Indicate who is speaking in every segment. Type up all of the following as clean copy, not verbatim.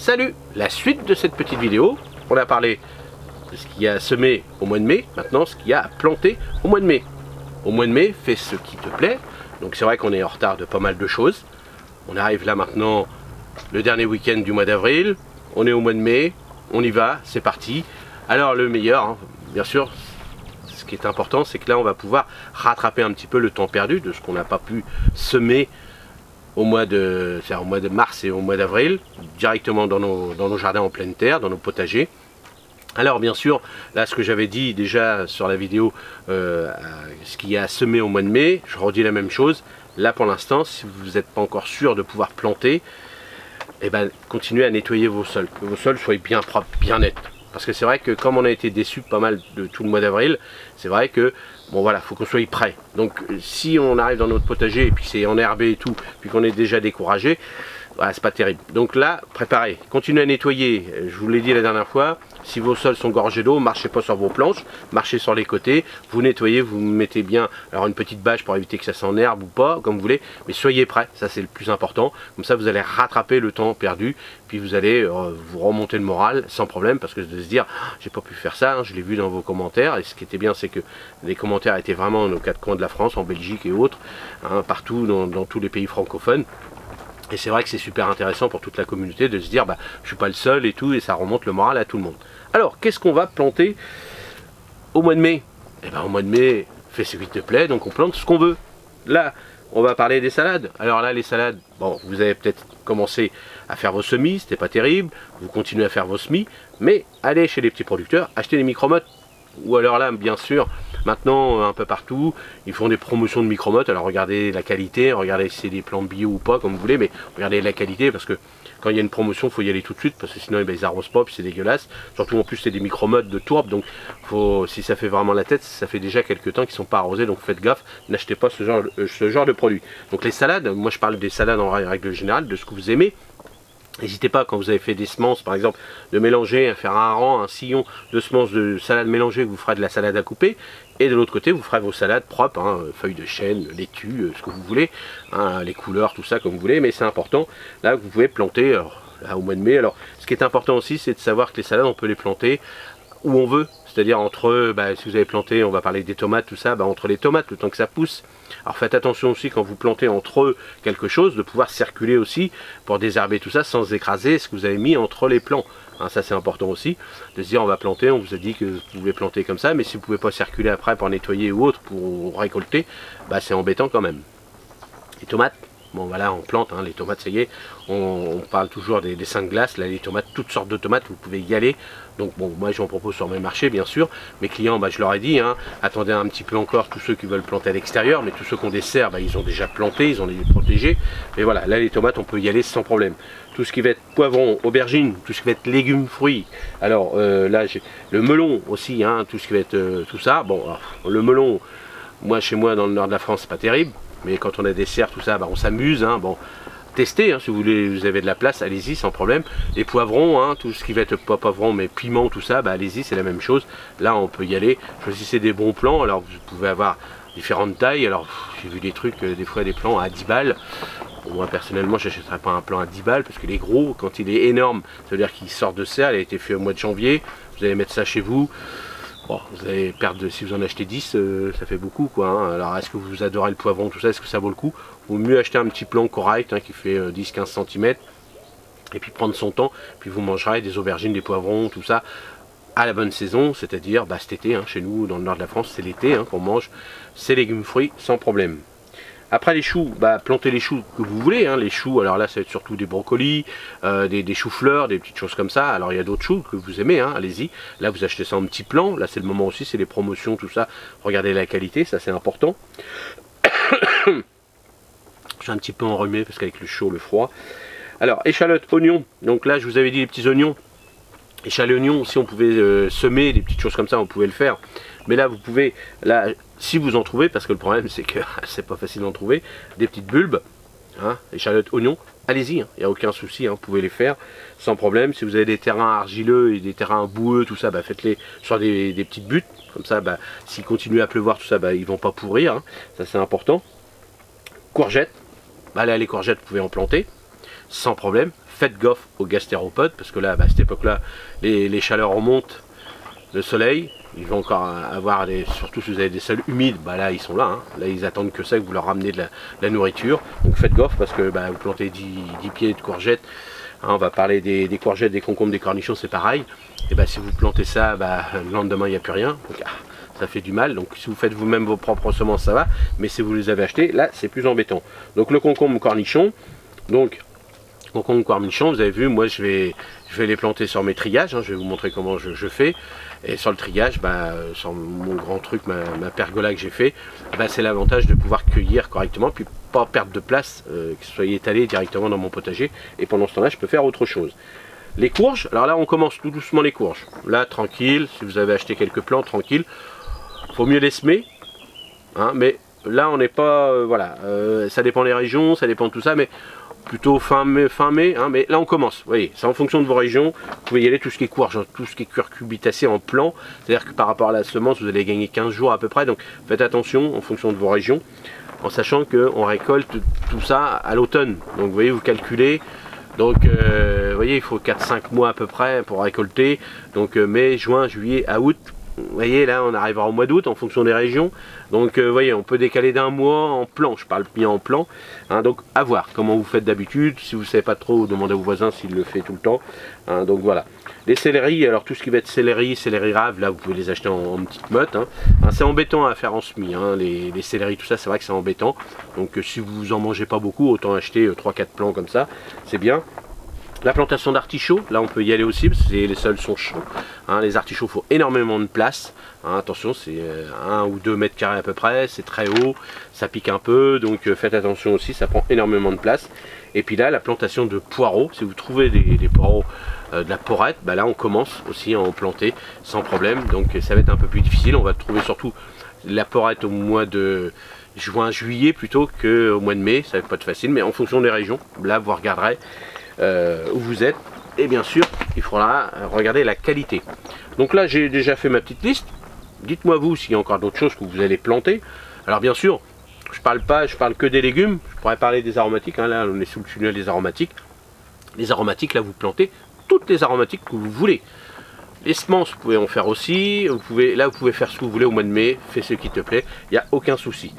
Speaker 1: Salut! La suite de cette petite vidéo, on a parlé de ce qu'il y a à semer au mois de mai, maintenant ce qu'il y a à planter au mois de mai. Au mois de mai, fais ce qui te plaît. Donc c'est vrai qu'on est en retard de pas mal de choses. On arrive là maintenant, le dernier week-end du mois d'avril. On est au mois de mai, on y va, c'est parti. Alors le meilleur, hein, bien sûr, ce qui est important, c'est que là on va pouvoir rattraper un petit peu le temps perdu de ce qu'on n'a pas pu semer au mois de mars et au mois d'avril, directement dans nos jardins en pleine terre, dans nos potagers. Alors bien sûr, là ce que j'avais dit déjà sur la vidéo, ce qu'il y a à semer au mois de mai, je redis la même chose. Là pour l'instant, si vous n'êtes pas encore sûr de pouvoir planter, eh ben, continuez à nettoyer vos sols, que vos sols soient bien propres, bien nets. Parce que c'est vrai que comme on a été déçus pas mal de tout le mois d'avril, c'est vrai que bon voilà, faut qu'on soit prêt. Donc si on arrive dans notre potager et puis c'est enherbé et tout, puis qu'on est déjà découragé, voilà, c'est pas terrible. Donc là, préparez, continuez à nettoyer. Je vous l'ai dit la dernière fois, si vos sols sont gorgés d'eau, marchez pas sur vos planches, marchez sur les côtés, vous nettoyez, vous mettez bien alors une petite bâche pour éviter que ça s'enherbe ou pas, comme vous voulez, mais soyez prêts, ça c'est le plus important. Comme ça vous allez rattraper le temps perdu, puis vous allez vous remonter le moral sans problème, parce que de se dire j'ai pas pu faire ça, hein, je l'ai vu dans vos commentaires, et ce qui était bien c'est que les commentaires étaient vraiment dans nos quatre coins de la France, en Belgique et autres, hein, partout dans tous les pays francophones. Et c'est vrai que c'est super intéressant pour toute la communauté de se dire bah, je suis pas le seul et tout, et ça remonte le moral à tout le monde. Alors qu'est-ce qu'on va planter au mois de mai? Eh ben, au mois de mai, fais ce qui te plaît, donc on plante ce qu'on veut. Là, on va parler des salades. Alors là, les salades, bon, vous avez peut-être commencé à faire vos semis, c'était pas terrible, vous continuez à faire vos semis, mais allez chez les petits producteurs, achetez des micromottes. Ou alors là, bien sûr, maintenant, un peu partout, ils font des promotions de micromottes. Alors regardez la qualité, regardez si c'est des plantes bio ou pas, comme vous voulez, mais regardez la qualité, parce que quand il y a une promotion, il faut y aller tout de suite, parce que sinon ils arrosent pas, puis c'est dégueulasse. Surtout en plus, c'est des micromottes de tourbe, donc si ça fait vraiment la tête, ça fait déjà quelques temps qu'ils ne sont pas arrosés, donc faites gaffe, n'achetez pas ce genre de produit. Donc les salades, moi je parle des salades en règle générale, de ce que vous aimez. N'hésitez pas, quand vous avez fait des semences, par exemple, de mélanger, à faire un rang, un sillon de semences de salade mélangée, vous ferez de la salade à couper. Et de l'autre côté, vous ferez vos salades propres, hein, feuilles de chêne, laitue, ce que vous voulez, hein, les couleurs, tout ça comme vous voulez. Mais c'est important, là, vous pouvez planter alors, là, au mois de mai. Alors, ce qui est important aussi, c'est de savoir que les salades, on peut les planter où on veut. C'est-à-dire entre, si vous avez planté, on va parler des tomates, tout ça, entre les tomates, le temps que ça pousse. Alors faites attention aussi quand vous plantez entre quelque chose, de pouvoir circuler aussi pour désherber tout ça sans écraser ce que vous avez mis entre les plants. Hein, ça c'est important aussi, de se dire on va planter, on vous a dit que vous pouvez planter comme ça, mais si vous ne pouvez pas circuler après pour nettoyer ou autre, pour récolter, c'est embêtant quand même. Les tomates, bon voilà, on plante, hein, les tomates, ça y est, on parle toujours des 5 glaces, là les tomates, toutes sortes de tomates, vous pouvez y aller. Donc bon, moi j'en propose sur mes marchés bien sûr. Mes clients, je leur ai dit, hein, attendez un petit peu encore, tous ceux qui veulent planter à l'extérieur, mais tous ceux qui ont des serres, ils ont déjà planté, ils ont les protégés. Mais voilà, là les tomates, on peut y aller sans problème. Tout ce qui va être poivron, aubergine, tout ce qui va être légumes, fruits. Alors là, j'ai le melon aussi, hein, tout ce qui va être tout ça. Bon, alors, le melon, moi chez moi dans le nord de la France, c'est pas terrible. Mais quand on a des serres, tout ça, on s'amuse. Hein, bon, testez, hein, si vous voulez, vous avez de la place, allez-y sans problème. Les poivrons, hein, tout ce qui va être pas poivron, mais piment, tout ça, allez-y, c'est la même chose. Là, on peut y aller. Choisissez des bons plants. Alors, vous pouvez avoir différentes tailles. Alors, j'ai vu des trucs, des fois des plants à 10 balles. Bon, moi, personnellement, je n'achèterais pas un plant à 10 balles parce que les gros, quand il est énorme, ça veut dire qu'il sort de serre. Il a été fait au mois de janvier. Vous allez mettre ça chez vous. Bon, vous allez perdre, si vous en achetez 10, ça fait beaucoup quoi. Hein. Alors est-ce que vous adorez le poivron, tout ça, est-ce que ça vaut le coup? Vaut mieux acheter un petit plant correct, hein, qui fait 10-15 cm, et puis prendre son temps, puis vous mangerez des aubergines, des poivrons, tout ça, à la bonne saison, c'est-à-dire cet été, hein, chez nous, dans le nord de la France, c'est l'été hein, qu'on mange ces légumes fruits sans problème. Après les choux, plantez les choux que vous voulez, hein, les choux, alors là ça va être surtout des brocolis, des choux-fleurs, des petites choses comme ça. Alors il y a d'autres choux que vous aimez, hein, allez-y. Là vous achetez ça en petit plan, là c'est le moment aussi, c'est les promotions, tout ça. Regardez la qualité, ça c'est important. Je suis un petit peu enrhumé parce qu'avec le chaud, le froid. Alors échalotes, oignons, donc là je vous avais dit les petits oignons. Échalotes, oignons, si on pouvait semer des petites choses comme ça, on pouvait le faire. Mais là vous pouvez, là, si vous en trouvez, parce que le problème c'est que c'est pas facile d'en trouver, des petites bulbes, hein, échalotes, oignons, allez-y, il n'y a aucun souci, hein, vous pouvez les faire sans problème. Si vous avez des terrains argileux et des terrains boueux, tout ça, faites-les sur des petites buttes, comme ça, s'il continue à pleuvoir, tout ça, ils vont pas pourrir, hein, ça c'est important. Courgettes, là les courgettes vous pouvez en planter, sans problème, faites gaffe aux gastéropodes, parce que là, à cette époque-là, les chaleurs remontent, le soleil, ils vont encore avoir, surtout si vous avez des sols humides, bah là ils sont là, hein. Là ils attendent que ça, que vous leur ramenez de la nourriture. Donc faites gaffe parce que vous plantez 10 pieds de courgettes, hein, on va parler des courgettes, des concombres, des cornichons, c'est pareil. Et si vous plantez ça, le lendemain il n'y a plus rien. Donc, ça fait du mal. Donc si vous faites vous-même vos propres semences, ça va. Mais si vous les avez achetées, là c'est plus embêtant. Donc le concombre cornichon, donc concombre cornichon, vous avez vu, moi je vais les planter sur mes triages, hein, je vais vous montrer comment je fais. Et sur le triage, sur mon grand truc, ma pergola que j'ai fait, c'est l'avantage de pouvoir cueillir correctement, puis pas perdre de place, que ce soit étalé directement dans mon potager. Et pendant ce temps-là, je peux faire autre chose. Les courges, alors là on commence tout doucement les courges. Là tranquille, si vous avez acheté quelques plants, tranquille. Faut mieux les semer, hein, mais là on n'est pas, voilà, ça dépend des régions, ça dépend de tout ça, mais plutôt fin mai, hein, mais là on commence, vous voyez, c'est en fonction de vos régions, vous pouvez y aller, tout ce qui est courge, tout ce qui est cucurbitacé en plan, c'est-à-dire que par rapport à la semence, vous allez gagner 15 jours à peu près, donc faites attention en fonction de vos régions, en sachant qu'on récolte tout ça à l'automne, donc vous voyez, vous calculez, donc vous voyez, il faut 4-5 mois à peu près pour récolter, donc mai, juin, juillet, à août. Vous voyez, là on arrivera au mois d'août en fonction des régions, donc vous voyez, on peut décaler d'un mois en plan, je parle bien en plan, hein, donc à voir comment vous faites d'habitude. Si vous ne savez pas trop, demandez à vos voisins s'ils le font tout le temps, hein, donc voilà. Les céleris, alors tout ce qui va être céleri rave, là vous pouvez les acheter en petite motte, hein. Hein, c'est embêtant à faire en semis, hein, les céleris, tout ça, c'est vrai que c'est embêtant, donc si vous en mangez pas beaucoup, autant acheter 3-4 plants comme ça, c'est bien. La plantation d'artichauts, là on peut y aller aussi parce que les sols sont chauds, hein, les artichauts, il faut énormément de place, hein, attention, c'est 1 ou 2 mètres carrés à peu près, c'est très haut, ça pique un peu, donc faites attention aussi, ça prend énormément de place. Et puis là, la plantation de poireaux, si vous trouvez des poireaux, de la porrette, là on commence aussi à en planter sans problème, donc ça va être un peu plus difficile, on va trouver surtout la porrette au mois de juin, juillet plutôt qu'au mois de mai, ça va pas être facile, mais en fonction des régions, là vous regarderez où vous êtes, et bien sûr il faudra regarder la qualité. Donc là j'ai déjà fait ma petite liste, dites-moi vous s'il y a encore d'autres choses que vous allez planter. Alors bien sûr je parle que des légumes, je pourrais parler des aromatiques, hein, là on est sous le tunnel des aromatiques. Les aromatiques, là vous plantez toutes les aromatiques que vous voulez. Les semences vous pouvez en faire aussi, vous pouvez faire ce que vous voulez au mois de mai, fais ce qui te plaît, il n'y a aucun souci.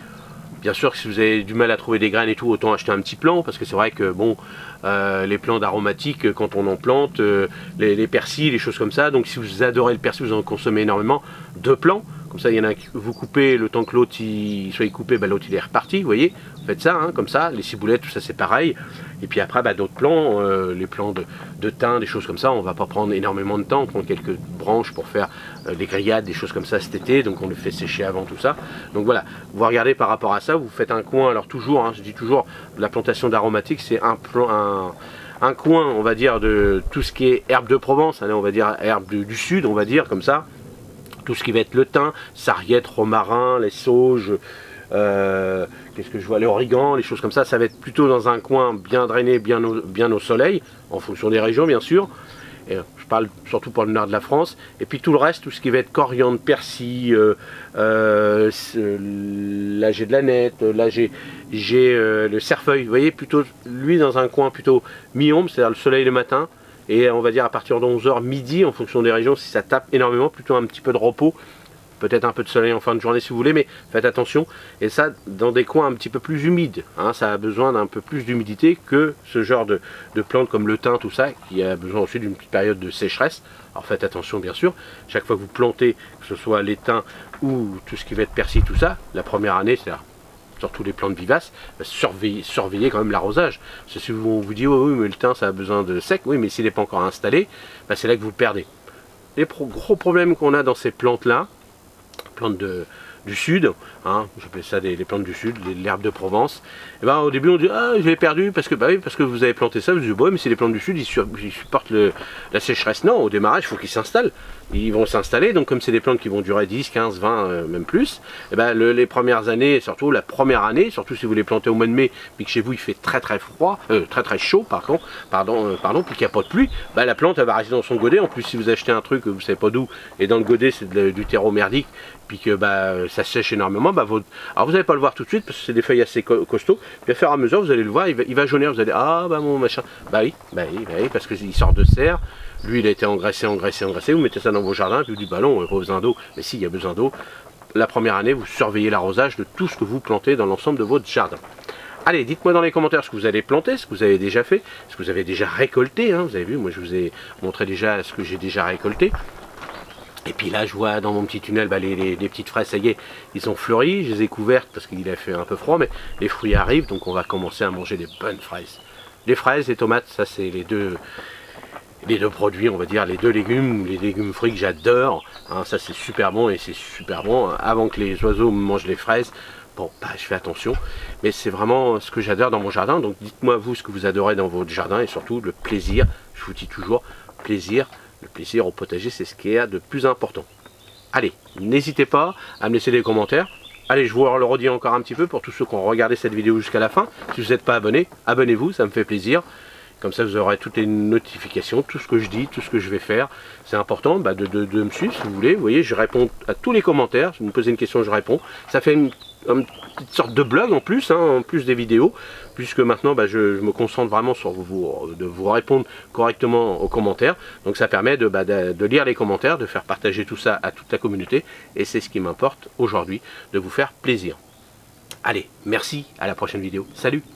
Speaker 1: Bien sûr que si vous avez du mal à trouver des graines et tout, autant acheter un petit plant, parce que c'est vrai que bon, les plants d'aromatiques, quand on en plante, les persils, les choses comme ça, donc si vous adorez le persil, vous en consommez énormément, 2 plants, comme ça il y en a un que vous coupez, le temps que l'autre soit coupé, l'autre il est reparti, vous voyez, vous faites ça, hein, comme ça, les ciboulettes, tout ça c'est pareil, et puis après d'autres plants, les plants de thym, des choses comme ça, on va pas prendre énormément de temps, on prend quelques branches pour faire des grillades, des choses comme ça cet été, donc on le fait sécher avant tout ça, donc voilà, vous regardez par rapport à ça, vous faites un coin, alors toujours, hein, je dis toujours, la plantation d'aromatiques c'est un coin, on va dire, de tout ce qui est herbe de Provence, allez, on va dire herbe du sud, on va dire, comme ça, tout ce qui va être le thym, sarriette, romarin, les sauges, qu'est-ce que je vois, les origans, les choses comme ça, ça va être plutôt dans un coin bien drainé, bien au soleil, en fonction des régions bien sûr. Et je parle surtout pour le nord de la France, et puis tout le reste, tout ce qui va être coriandre, persil, là j'ai de la nette, là j'ai le cerfeuil, vous voyez, plutôt lui dans un coin plutôt mi-ombre, c'est-à-dire le soleil le matin, et on va dire à partir de 11h midi, en fonction des régions, si ça tape énormément, plutôt un petit peu de repos, peut-être un peu de soleil en fin de journée si vous voulez, mais faites attention, et ça dans des coins un petit peu plus humides, hein, ça a besoin d'un peu plus d'humidité que ce genre de plantes comme le thym, tout ça, qui a besoin ensuite d'une petite période de sécheresse. Alors faites attention bien sûr, chaque fois que vous plantez, que ce soit les thym ou tout ce qui va être persil, tout ça, la première année, c'est-à-dire surtout les plantes vivaces, surveillez quand même l'arrosage. Parce que si on vous dit, oh, oui mais le thym ça a besoin de sec, oui mais s'il n'est pas encore installé, c'est là que vous le perdez. Les gros problèmes qu'on a dans ces plantes-là, plantes du sud, hein, j'appelle ça les plantes du sud, l'herbe de Provence, et au début on dit ah je l'ai perdu parce que parce que vous avez planté ça, vous dites ouais mais c'est les plantes du sud, ils supportent la sécheresse. Non, au démarrage il faut qu'ils s'installent, ils vont s'installer, donc comme c'est des plantes qui vont durer 10, 15, 20, même plus, et les premières années, surtout la première année, surtout si vous les plantez au mois de mai, puis que chez vous il fait très froid, très chaud pardon, puis qu'il n'y a pas de pluie, la plante elle va rester dans son godet. En plus si vous achetez un truc, vous savez pas d'où, et dans le godet c'est du terreau merdique, puis que ça sèche énormément, bah, alors vous n'allez pas le voir tout de suite parce que c'est des feuilles assez costauds, puis à fur et à mesure vous allez le voir, il va jaunir, vous allez ah bah mon machin, bah oui, parce qu'il sort de serre, lui il a été engraissé, vous mettez ça dans vos jardins, puis vous dites bah non, il n'y a pas besoin d'eau, mais si, il y a besoin d'eau. La première année, vous surveillez l'arrosage de tout ce que vous plantez dans l'ensemble de votre jardin. Allez, dites-moi dans les commentaires ce que vous allez planter, ce que vous avez déjà fait, ce que vous avez déjà récolté, hein, vous avez vu, moi je vous ai montré déjà ce que j'ai déjà récolté. Et puis là, je vois dans mon petit tunnel, bah, les petites fraises, ça y est, ils ont fleuri. Je les ai couvertes parce qu'il a fait un peu froid, mais les fruits arrivent, donc on va commencer à manger des bonnes fraises. Les fraises, les tomates, ça c'est les deux produits, on va dire, les légumes fruits que j'adore. Hein, ça c'est super bon et c'est super bon. Avant que les oiseaux mangent les fraises, bon, bah, je fais attention. Mais c'est vraiment ce que j'adore dans mon jardin. Donc dites-moi vous ce que vous adorez dans votre jardin et surtout le plaisir. Je vous dis toujours, plaisir. Le plaisir au potager, c'est ce qui est de plus important. Allez, n'hésitez pas à me laisser des commentaires. Allez, je vous le redis encore un petit peu pour tous ceux qui ont regardé cette vidéo jusqu'à la fin. Si vous n'êtes pas abonné, abonnez-vous, ça me fait plaisir. Comme ça, vous aurez toutes les notifications, tout ce que je dis, tout ce que je vais faire. C'est important bah, de me suivre si vous voulez. Vous voyez, je réponds à tous les commentaires. Si vous me posez une question, je réponds. Ça fait une petite sorte de blog en plus, hein, en plus des vidéos. Puisque maintenant, bah, je me concentre vraiment sur de vous répondre correctement aux commentaires. Donc ça permet de lire les commentaires, de faire partager tout ça à toute la communauté. Et c'est ce qui m'importe aujourd'hui, de vous faire plaisir. Allez, merci, à la prochaine vidéo. Salut!